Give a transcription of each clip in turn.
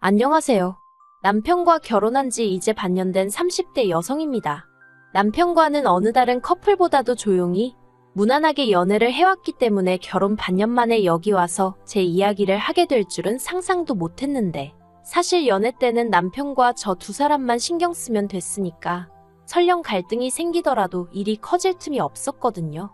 안녕하세요. 남편과 결혼한 지 이제 반년 된 30대 여성입니다. 남편과는 어느 다른 커플보다도 조용히, 무난하게 연애를 해왔기 때문에 결혼 반년 만에 여기 와서 제 이야기를 하게 될 줄은 상상도 못했는데, 사실 연애 때는 남편과 저 두 사람만 신경 쓰면 됐으니까 설령 갈등이 생기더라도 일이 커질 틈이 없었거든요.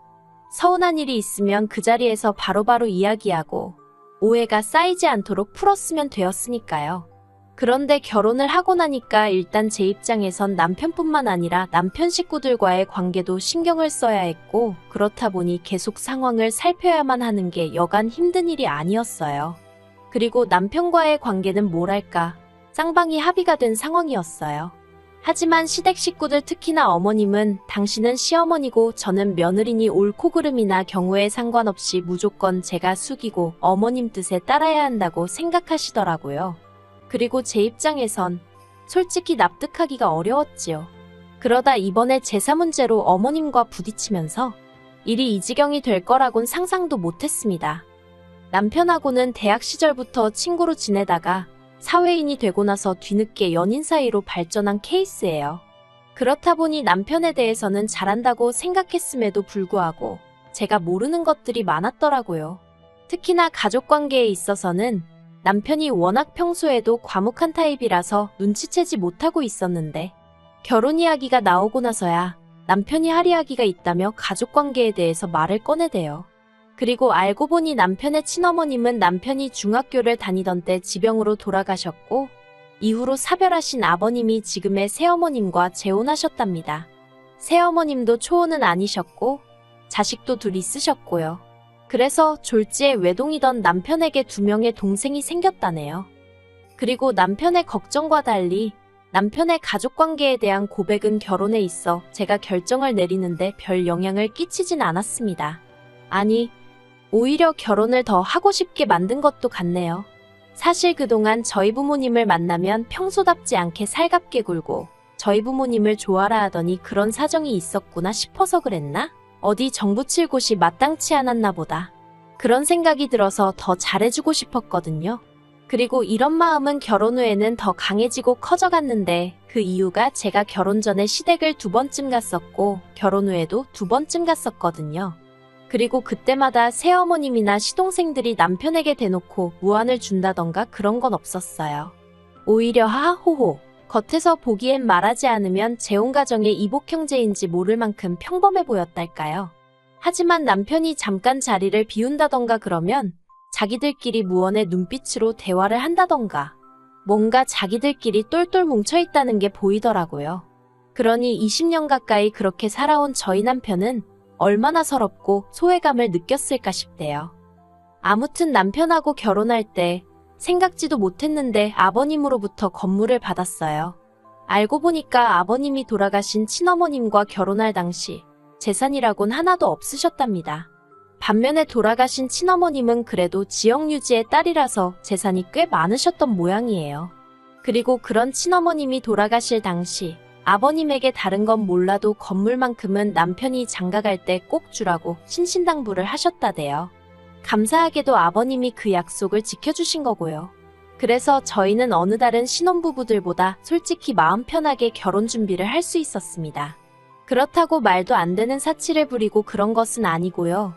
서운한 일이 있으면 그 자리에서 바로바로 이야기하고 오해가 쌓이지 않도록 풀었으면 되었으니까요. 그런데 결혼을 하고 나니까 일단 제 입장에선 남편뿐만 아니라 남편 식구들과의 관계도 신경을 써야 했고, 그렇다 보니 계속 상황을 살펴야만 하는 게 여간 힘든 일이 아니었어요. 그리고 남편과의 관계는 뭐랄까, 쌍방이 합의가 된 상황이었어요. 하지만 시댁 식구들, 특히나 어머님은 당신은 시어머니고 저는 며느리니 옳고 그름이나 경우에 상관없이 무조건 제가 숙이고 어머님 뜻에 따라야 한다고 생각하시더라고요. 그리고 제 입장에선 솔직히 납득하기가 어려웠지요. 그러다 이번에 제사 문제로 어머님과 부딪히면서 일이 이 지경이 될 거라곤 상상도 못했습니다. 남편하고는 대학 시절부터 친구로 지내다가 사회인이 되고 나서 뒤늦게 연인 사이로 발전한 케이스예요. 그렇다 보니 남편에 대해서는 잘한다고 생각했음에도 불구하고 제가 모르는 것들이 많았더라고요. 특히나 가족관계에 있어서는 남편이 워낙 평소에도 과묵한 타입이라서 눈치채지 못하고 있었는데, 결혼 이야기가 나오고 나서야 남편이 할 이야기가 있다며 가족관계에 대해서 말을 꺼내대요. 그리고 알고 보니 남편의 친어머님은 남편이 중학교를 다니던 때 지병으로 돌아가셨고, 이후로 사별하신 아버님이 지금의 새어머님과 재혼하셨답니다. 새어머님도 초혼은 아니셨고 자식도 둘 있으셨고요. 그래서 졸지에 외동이던 남편에게 2명의 동생이 생겼다네요. 그리고 남편의 걱정과 달리 남편의 가족관계에 대한 고백은 결혼에 있어 제가 결정을 내리는데 별 영향을 끼치진 않았습니다. 아니, 오히려 결혼을 더 하고 싶게 만든 것도 같네요. 사실 그동안 저희 부모님을 만나면 평소답지 않게 살갑게 굴고 저희 부모님을 좋아라 하더니 그런 사정이 있었구나 싶어서 그랬나? 어디 정붙일 곳이 마땅치 않았나 보다. 그런 생각이 들어서 더 잘해주고 싶었거든요. 그리고 이런 마음은 결혼 후에는 더 강해지고 커져갔는데, 그 이유가 제가 결혼 전에 시댁을 2번쯤 갔었고 결혼 후에도 2번쯤 갔었거든요. 그리고 그때마다 새어머님이나 시동생들이 남편에게 대놓고 무안을 준다던가 그런 건 없었어요. 오히려 하하호호, 겉에서 보기엔 말하지 않으면 재혼 가정의 이복 형제인지 모를 만큼 평범해 보였달까요. 하지만 남편이 잠깐 자리를 비운다던가 그러면 자기들끼리 무언의 눈빛으로 대화를 한다던가 뭔가 자기들끼리 똘똘 뭉쳐있다는 게 보이더라고요. 그러니 20년 가까이 그렇게 살아온 저희 남편은 얼마나 서럽고 소외감을 느꼈을까 싶대요. 아무튼 남편하고 결혼할 때 생각지도 못했는데 아버님으로부터 건물을 받았어요. 알고 보니까 아버님이 돌아가신 친어머님과 결혼할 당시 재산이라곤 하나도 없으셨답니다. 반면에 돌아가신 친어머님은 그래도 지역유지의 딸이라서 재산이 꽤 많으셨던 모양이에요. 그리고 그런 친어머님이 돌아가실 당시 아버님에게 다른 건 몰라도 건물만큼은 남편이 장가갈 때 꼭 주라고 신신당부를 하셨다대요. 감사하게도 아버님이 그 약속을 지켜주신 거고요. 그래서 저희는 어느 다른 신혼부부들보다 솔직히 마음 편하게 결혼 준비를 할 수 있었습니다. 그렇다고 말도 안 되는 사치를 부리고 그런 것은 아니고요.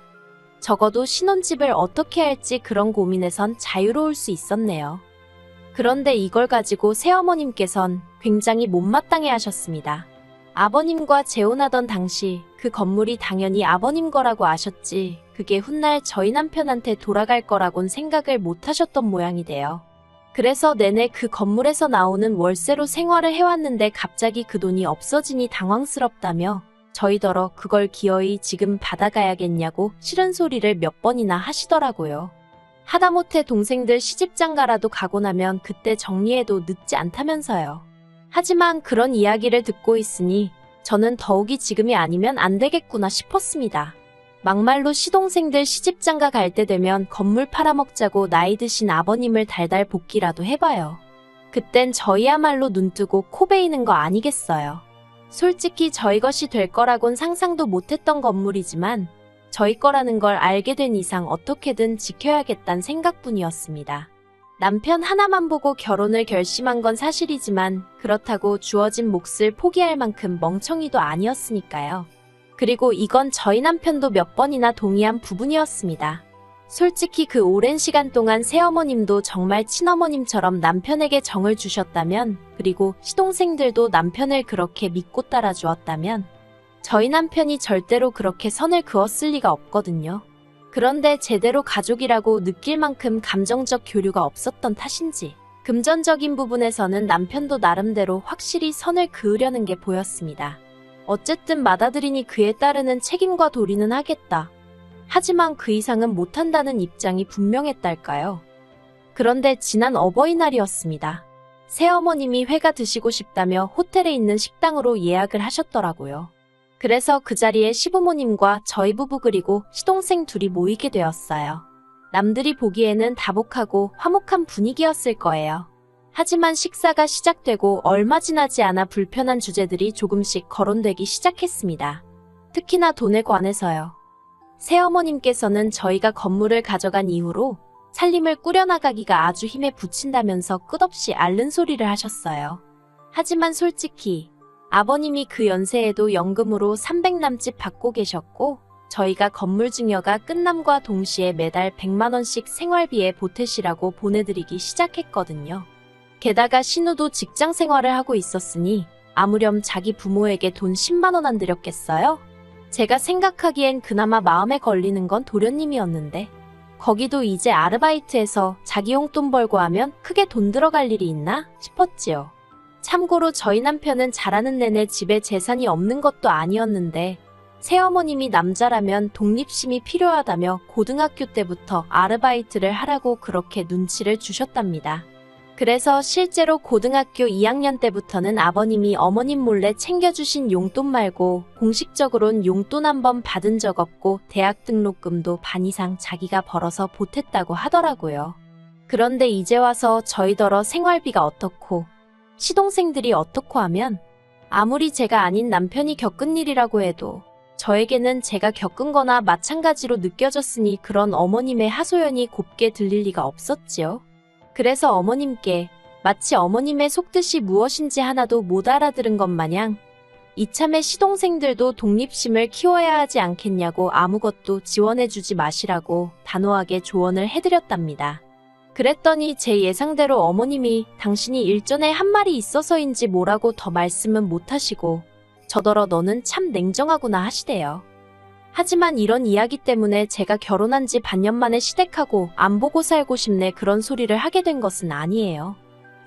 적어도 신혼집을 어떻게 할지 그런 고민에선 자유로울 수 있었네요. 그런데 이걸 가지고 새어머님께선 굉장히 못마땅해 하셨습니다. 아버님과 재혼하던 당시 그 건물이 당연히 아버님 거라고 아셨지, 그게 훗날 저희 남편한테 돌아갈 거라곤 생각을 못 하셨던 모양이 돼요. 그래서 내내 그 건물에서 나오는 월세로 생활을 해왔는데 갑자기 그 돈이 없어지니 당황스럽다며 저희더러 그걸 기어이 지금 받아가야겠냐고 싫은 소리를 몇 번이나 하시더라고요. 하다못해 동생들 시집장가라도 가고 나면 그때 정리해도 늦지 않다면서요. 하지만 그런 이야기를 듣고 있으니 저는 더욱이 지금이 아니면 안 되겠구나 싶었습니다. 막말로 시동생들 시집장가 갈 때 되면 건물 팔아먹자고 나이 드신 아버님을 달달 볶기라도 해봐요. 그땐 저희야말로 눈뜨고 코 베이는 거 아니겠어요. 솔직히 저희 것이 될 거라곤 상상도 못했던 건물이지만 저희 거라는 걸 알게 된 이상 어떻게든 지켜야겠다는 생각뿐이었습니다. 남편 하나만 보고 결혼을 결심한 건 사실이지만 그렇다고 주어진 몫을 포기할 만큼 멍청이도 아니었으니까요. 그리고 이건 저희 남편도 몇 번이나 동의한 부분이었습니다. 솔직히 그 오랜 시간 동안 새어머님도 정말 친어머님처럼 남편에게 정을 주셨다면, 그리고 시동생들도 남편을 그렇게 믿고 따라주었다면 저희 남편이 절대로 그렇게 선을 그었을 리가 없거든요. 그런데 제대로 가족이라고 느낄 만큼 감정적 교류가 없었던 탓인지 금전적인 부분에서는 남편도 나름대로 확실히 선을 그으려는 게 보였습니다. 어쨌든 맏아들이니 그에 따르는 책임과 도리는 하겠다. 하지만 그 이상은 못한다는 입장이 분명했달까요. 그런데 지난 어버이날이었습니다. 새어머님이 회가 드시고 싶다며 호텔에 있는 식당으로 예약을 하셨더라고요. 그래서 그 자리에 시부모님과 저희 부부 그리고 시동생 둘이 모이게 되었어요. 남들이 보기에는 다복하고 화목한 분위기였을 거예요. 하지만 식사가 시작되고 얼마 지나지 않아 불편한 주제들이 조금씩 거론되기 시작했습니다. 특히나 돈에 관해서요. 새어머님께서는 저희가 건물을 가져간 이후로 살림을 꾸려나가기가 아주 힘에 부친다면서 끝없이 앓는 소리를 하셨어요. 하지만 솔직히 아버님이 그 연세에도 연금으로 300 남짓 받고 계셨고, 저희가 건물 증여가 끝남과 동시에 매달 100만 원씩 생활비에 보태시라고 보내드리기 시작했거든요. 게다가 신우도 직장 생활을 하고 있었으니 아무렴 자기 부모에게 돈 10만 원 안 드렸겠어요? 제가 생각하기엔 그나마 마음에 걸리는 건 도련님이었는데, 거기도 이제 아르바이트해서 자기 용돈 벌고 하면 크게 돈 들어갈 일이 있나 싶었지요. 참고로 저희 남편은 자라는 내내 집에 재산이 없는 것도 아니었는데, 새어머님이 남자라면 독립심이 필요하다며 고등학교 때부터 아르바이트를 하라고 그렇게 눈치를 주셨답니다. 그래서 실제로 고등학교 2학년 때부터는 아버님이 어머님 몰래 챙겨주신 용돈 말고 공식적으론 용돈 한 번 받은 적 없고 대학 등록금도 반 이상 자기가 벌어서 보탰다고 하더라고요. 그런데 이제 와서 저희더러 생활비가 어떻고 시동생들이 어떻고 하면 아무리 제가 아닌 남편이 겪은 일이라고 해도 저에게는 제가 겪은 거나 마찬가지로 느껴졌으니 그런 어머님의 하소연이 곱게 들릴 리가 없었지요. 그래서 어머님께 마치 어머님의 속뜻이 무엇인지 하나도 못 알아들은 것 마냥 이참에 시동생들도 독립심을 키워야 하지 않겠냐고 아무것도 지원해주지 마시라고 단호하게 조언을 해드렸답니다. 그랬더니 제 예상대로 어머님이 당신이 일전에 한 말이 있어서인지 뭐라고 더 말씀은 못하시고 저더러 너는 참 냉정하구나 하시대요. 하지만 이런 이야기 때문에 제가 결혼한 지 반년 만에 시댁하고 안 보고 살고 싶네 그런 소리를 하게 된 것은 아니에요.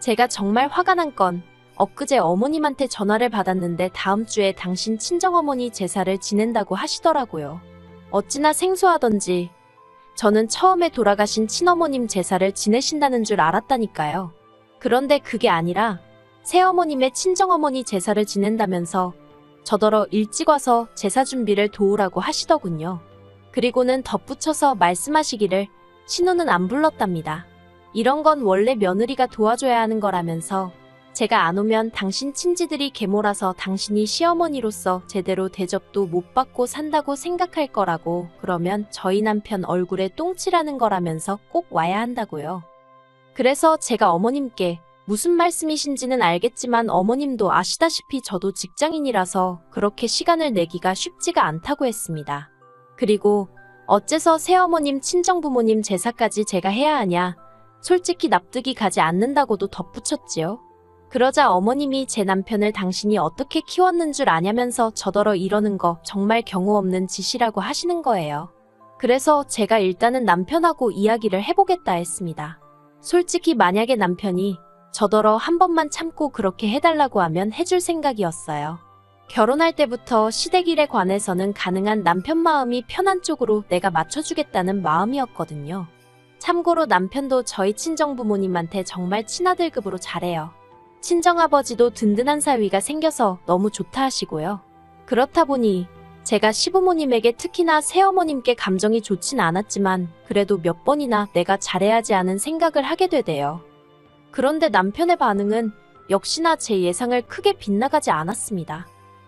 제가 정말 화가 난 건 엊그제 어머님한테 전화를 받았는데 다음 주에 당신 친정어머니 제사를 지낸다고 하시더라고요. 어찌나 생소하던지 저는 처음에 돌아가신 친어머님 제사를 지내신다는 줄 알았다니까요. 그런데 그게 아니라 새어머님의 친정어머니 제사를 지낸다면서 저더러 일찍 와서 제사 준비를 도우라고 하시더군요. 그리고는 덧붙여서 말씀하시기를 신우는 안 불렀답니다. 이런 건 원래 며느리가 도와줘야 하는 거라면서 제가 안 오면 당신 친지들이 계모라서 당신이 시어머니로서 제대로 대접도 못 받고 산다고 생각할 거라고, 그러면 저희 남편 얼굴에 똥칠하는 거라면서 꼭 와야 한다고요. 그래서 제가 어머님께 무슨 말씀이신지는 알겠지만 어머님도 아시다시피 저도 직장인이라서 그렇게 시간을 내기가 쉽지가 않다고 했습니다. 그리고 어째서 새어머님 친정부모님 제사까지 제가 해야 하냐, 솔직히 납득이 가지 않는다고도 덧붙였지요. 그러자 어머님이 제 남편을 당신이 어떻게 키웠는 줄 아냐면서 저더러 이러는 거 정말 경우 없는 짓이라고 하시는 거예요. 그래서 제가 일단은 남편하고 이야기를 해보겠다 했습니다. 솔직히 만약에 남편이 저더러 한 번만 참고 그렇게 해달라고 하면 해줄 생각이었어요. 결혼할 때부터 시댁일에 관해서는 가능한 남편 마음이 편한 쪽으로 내가 맞춰주겠다는 마음이었거든요. 참고로 남편도 저희 친정부모님한테 정말 친아들급으로 잘해요. 친정아버지도 든든한 사위가 생겨서 너무 좋다 하시고요. 그렇다 보니 제가 시부모님에게 특히나 새어머님께 감정이 좋진 않았지만 그래도 몇 번이나 내가 잘해야지 하는 생각을 하게 되대요. 그런데 남편의 반응은 역시나 제 예상을 크게 빗나가지 않았습니다.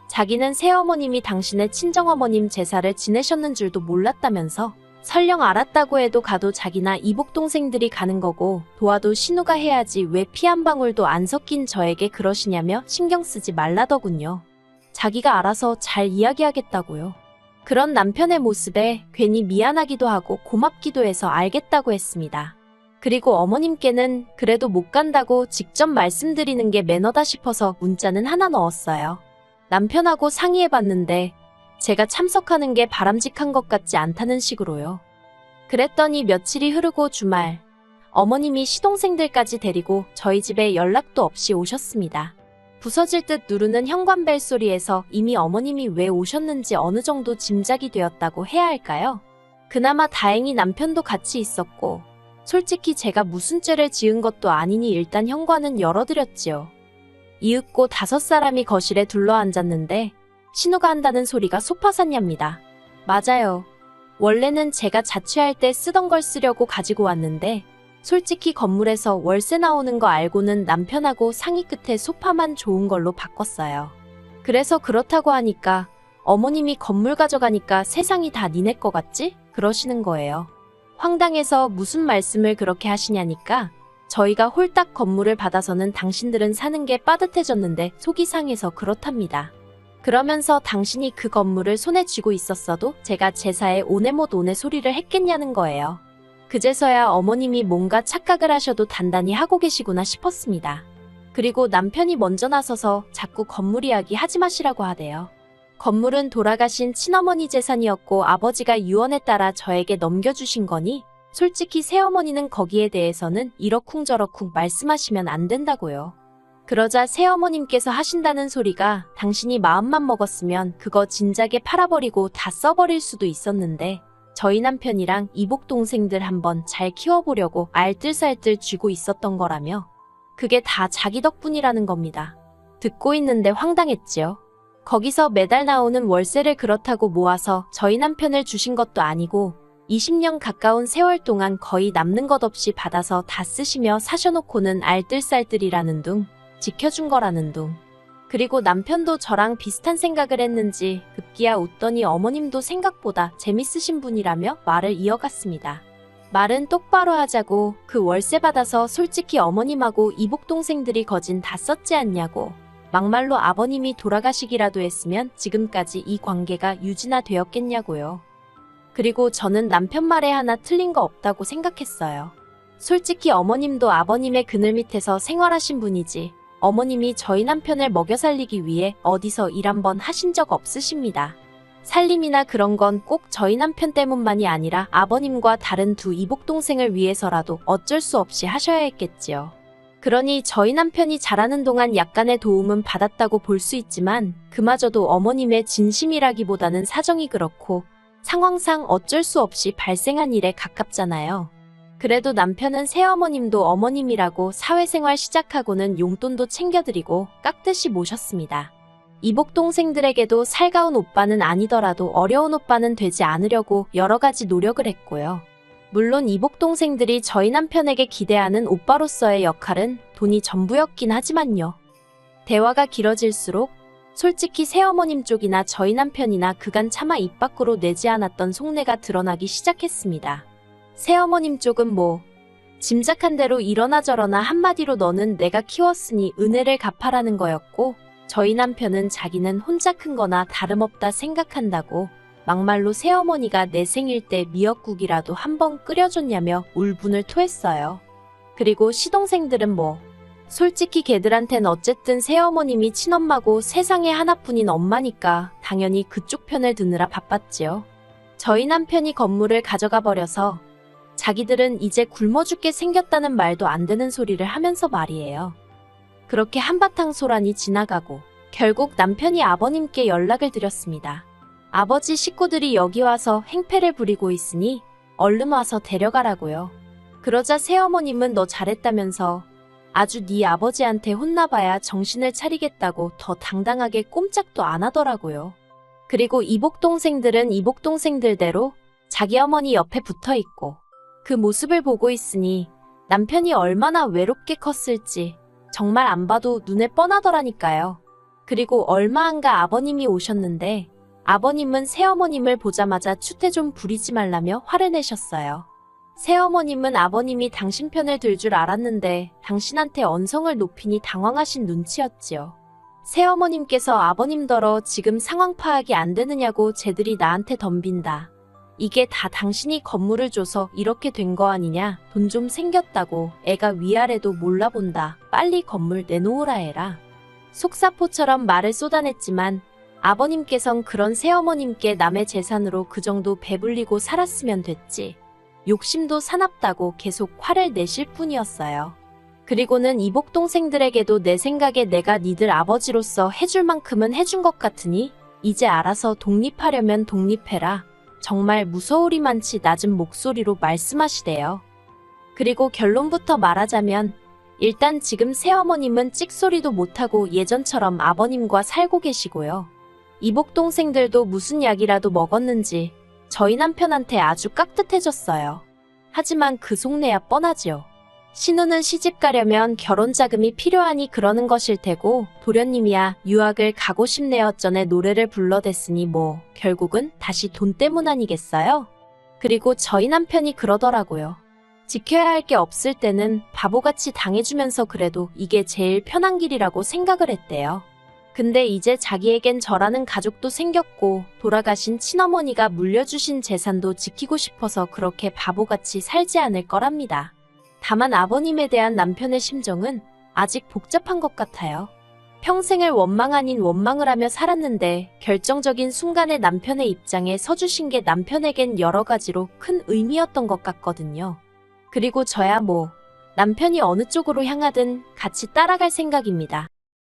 자기는 새어머님이 당신의 친정어머님 제사를 지내셨는 줄도 몰랐다면서 설령 알았다고 해도 가도 자기나 이복 동생들이 가는 거고 도와도 신우가 해야지 왜 피 한 방울도 안 섞인 저에게 그러시냐며 신경 쓰지 말라더군요. 자기가 알아서 잘 이야기하겠다고요. 그런 남편의 모습에 괜히 미안하기도 하고 고맙기도 해서 알겠다고 했습니다. 그리고 어머님께는 그래도 못 간다고 직접 말씀드리는 게 매너다 싶어서 문자는 하나 넣었어요. 남편하고 상의해봤는데 제가 참석하는 게 바람직한 것 같지 않다는 식으로요. 그랬더니 며칠이 흐르고 주말, 어머님이 시동생들까지 데리고 저희 집에 연락도 없이 오셨습니다. 부서질 듯 누르는 현관벨 소리에서 이미 어머님이 왜 오셨는지 어느 정도 짐작이 되었다고 해야 할까요? 그나마 다행히 남편도 같이 있었고, 솔직히 제가 무슨 죄를 지은 것도 아니니 일단 현관은 열어드렸지요. 이윽고 5사람이 거실에 둘러앉았는데 신우가 한다는 소리가 소파샀냐입니다. 맞아요. 원래는 제가 자취할 때 쓰던 걸 쓰려고 가지고 왔는데 솔직히 건물에서 월세 나오는 거 알고는 남편하고 상의 끝에 소파만 좋은 걸로 바꿨어요. 그래서 그렇다고 하니까 어머님이 건물 가져가니까 세상이 다 니네 거 같지? 그러시는 거예요. 황당해서 무슨 말씀을 그렇게 하시냐니까 저희가 홀딱 건물을 받아서는 당신들은 사는 게 빠듯해졌는데 속이 상해서 그렇답니다. 그러면서 당신이 그 건물을 손에 쥐고 있었어도 제가 제사에 오네 못 오네 소리를 했겠냐는 거예요. 그제서야 어머님이 뭔가 착각을 하셔도 단단히 하고 계시구나 싶었습니다. 그리고 남편이 먼저 나서서 자꾸 건물 이야기 하지 마시라고 하대요. 건물은 돌아가신 친어머니 재산이었고 아버지가 유언에 따라 저에게 넘겨주신 거니 솔직히 새어머니는 거기에 대해서는 이러쿵저러쿵 말씀하시면 안 된다고요. 그러자 새어머님께서 하신다는 소리가 당신이 마음만 먹었으면 그거 진작에 팔아버리고 다 써버릴 수도 있었는데 저희 남편이랑 이복 동생들 한번 잘 키워보려고 알뜰살뜰 쥐고 있었던 거라며 그게 다 자기 덕분이라는 겁니다. 듣고 있는데 황당했지요. 거기서 매달 나오는 월세를 그렇다고 모아서 저희 남편을 주신 것도 아니고 20년 가까운 세월 동안 거의 남는 것 없이 받아서 다 쓰시며 사셔놓고는 알뜰살뜰이라는 둥 지켜준 거라는 둥. 그리고 남편도 저랑 비슷한 생각을 했는지 급기야 웃더니 어머님도 생각보다 재밌으신 분이라며 말을 이어갔습니다. 말은 똑바로 하자고 그 월세 받아서 솔직히 어머님하고 이복 동생들이 거진 다 썼지 않냐고. 막말로 아버님이 돌아가시기라도 했으면 지금까지 이 관계가 유지나 되었겠냐고요. 그리고 저는 남편 말에 하나 틀린 거 없다고 생각했어요. 솔직히 어머님도 아버님의 그늘 밑에서 생활하신 분이지 어머님이 저희 남편을 먹여 살리기 위해 어디서 일 한번 하신 적 없으십니다. 살림이나 그런 건 꼭 저희 남편 때문만이 아니라 아버님과 다른 두 이복 동생을 위해서라도 어쩔 수 없이 하셔야 했겠지요. 그러니 저희 남편이 자라는 동안 약간의 도움은 받았다고 볼 수 있지만 그마저도 어머님의 진심이라기보다는 사정이 그렇고 상황상 어쩔 수 없이 발생한 일에 가깝잖아요. 그래도 남편은 새어머님도 어머님이라고 사회생활 시작하고는 용돈도 챙겨드리고 깍듯이 모셨습니다. 이복 동생들에게도 살가운 오빠는 아니더라도 어려운 오빠는 되지 않으려고 여러 가지 노력을 했고요. 물론 이복 동생들이 저희 남편에게 기대하는 오빠로서의 역할은 돈이 전부였긴 하지만요. 대화가 길어질수록 솔직히 새어머님 쪽이나 저희 남편이나 그간 차마 입 밖으로 내지 않았던 속내가 드러나기 시작했습니다. 새어머님 쪽은 짐작한 대로 이러나 저러나 한마디로 너는 내가 키웠으니 은혜를 갚아라는 거였고 저희 남편은 자기는 혼자 큰 거나 다름없다 생각한다고 막말로 새어머니가 내 생일 때 미역국이라도 한번 끓여줬냐며 울분을 토했어요. 그리고 시동생들은 솔직히 걔들한텐 어쨌든 새어머님이 친엄마고 세상에 하나뿐인 엄마니까 당연히 그쪽 편을 드느라 바빴지요. 저희 남편이 건물을 가져가 버려서 자기들은 이제 굶어 죽게 생겼다는 말도 안 되는 소리를 하면서 말이에요. 그렇게 한바탕 소란이 지나가고 결국 남편이 아버님께 연락을 드렸습니다. 아버지 식구들이 여기 와서 행패를 부리고 있으니 얼른 와서 데려가라고요. 그러자 새어머님은 너 잘했다면서 아주 네 아버지한테 혼나봐야 정신을 차리겠다고 더 당당하게 꼼짝도 안 하더라고요. 그리고 이복 동생들은 이복 동생들대로 자기 어머니 옆에 붙어 있고 그 모습을 보고 있으니 남편이 얼마나 외롭게 컸을지 정말 안 봐도 눈에 뻔하더라니까요. 그리고 얼마 안가 아버님이 오셨는데 아버님은 새어머님을 보자마자 추태 좀 부리지 말라며 화를 내셨어요. 새어머님은 아버님이 당신 편을 들 줄 알았는데 당신한테 언성을 높이니 당황하신 눈치였지요. 새어머님께서 아버님더러 지금 상황 파악이 안 되느냐고 쟤들이 나한테 덤빈다. 이게 다 당신이 건물을 줘서 이렇게 된 거 아니냐? 돈 좀 생겼다고 애가 위아래도 몰라본다. 빨리 건물 내놓으라 해라. 속사포처럼 말을 쏟아냈지만 아버님께선 그런 새어머님께 남의 재산으로 그 정도 배불리고 살았으면 됐지. 욕심도 사납다고 계속 화를 내실 뿐이었어요. 그리고는 이복 동생들에게도 내 생각에 내가 니들 아버지로서 해줄 만큼은 해준 것 같으니 이제 알아서 독립하려면 독립해라. 정말 무서우리만치 낮은 목소리로 말씀하시대요. 그리고 결론부터 말하자면 일단 지금 새어머님은 찍소리도 못하고 예전처럼 아버님과 살고 계시고요. 이복 동생들도 무슨 약이라도 먹었는지 저희 남편한테 아주 깍듯해졌어요. 하지만 그 속내야 뻔하지요. 신우는 시집 가려면 결혼 자금이 필요하니 그러는 것일 테고 도련님이야 유학을 가고 싶네요 전에 노래를 불러댔으니 뭐 결국은 다시 돈 때문 아니겠어요? 그리고 저희 남편이 그러더라고요. 지켜야 할 게 없을 때는 바보같이 당해주면서 그래도 이게 제일 편한 길이라고 생각을 했대요. 근데 이제 자기에겐 저라는 가족도 생겼고 돌아가신 친어머니가 물려주신 재산도 지키고 싶어서 그렇게 바보같이 살지 않을 거랍니다. 다만 아버님에 대한 남편의 심정은 아직 복잡한 것 같아요. 평생을 원망 아닌 원망을 하며 살았는데 결정적인 순간에 남편의 입장에 서주신 게 남편에겐 여러 가지로 큰 의미였던 것 같거든요. 그리고 저야 뭐 남편이 어느 쪽으로 향하든 같이 따라갈 생각입니다.